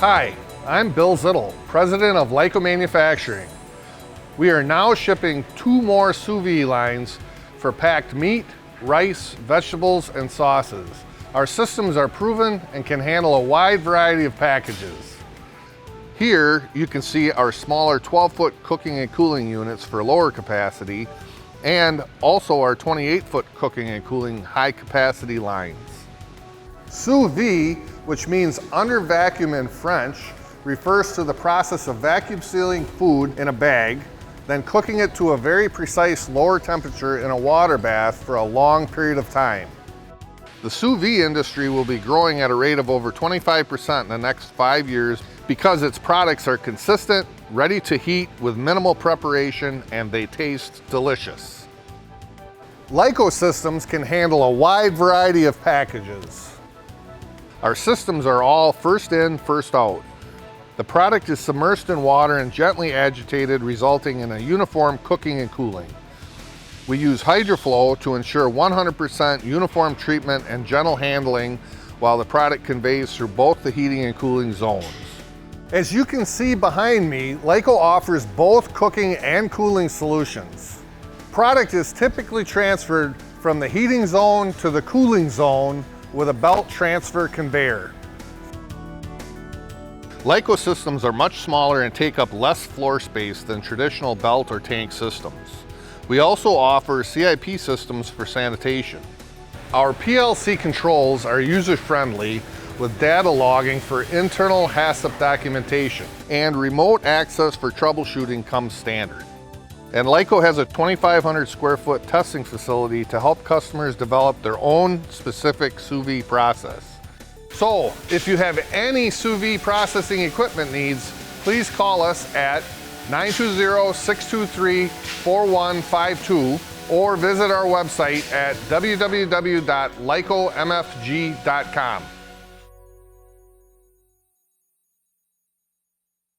Hi, I'm Bill Zittel, President of Lyco Manufacturing. We are now shipping 2 more Sous Vide lines for packed meat, rice, vegetables, and sauces. Our systems are proven and can handle a wide variety of packages. Here you can see our smaller 12-foot cooking and cooling units for lower capacity, and also our 28-foot cooking and cooling high capacity lines. Sous vide, which means under vacuum in French, refers to the process of vacuum sealing food in a bag, then cooking it to a very precise lower temperature in a water bath for a long period of time. The sous vide industry will be growing at a rate of over 25% in the next 5 years because its products are consistent, ready to heat with minimal preparation, and they taste delicious. Lyco systems can handle a wide variety of packages. Our systems are all first in, first out. The product is submerged in water and gently agitated, resulting in a uniform cooking and cooling. We use hydroflow to ensure 100% uniform treatment and gentle handling while the product conveys through both the heating and cooling zones. As you can see behind me, Lyco offers both cooking and cooling solutions. Product is typically transferred from the heating zone to the cooling zone with a belt transfer conveyor. Lyco systems are much smaller and take up less floor space than traditional belt or tank systems. We also offer CIP systems for sanitation. Our PLC controls are user-friendly with data logging for internal HACCP documentation, and remote access for troubleshooting comes standard. And Lyco has a 2,500 square foot testing facility to help customers develop their own specific sous vide process. So, if you have any sous vide processing equipment needs, please call us at 920-623-4152 or visit our website at www.lycomfg.com.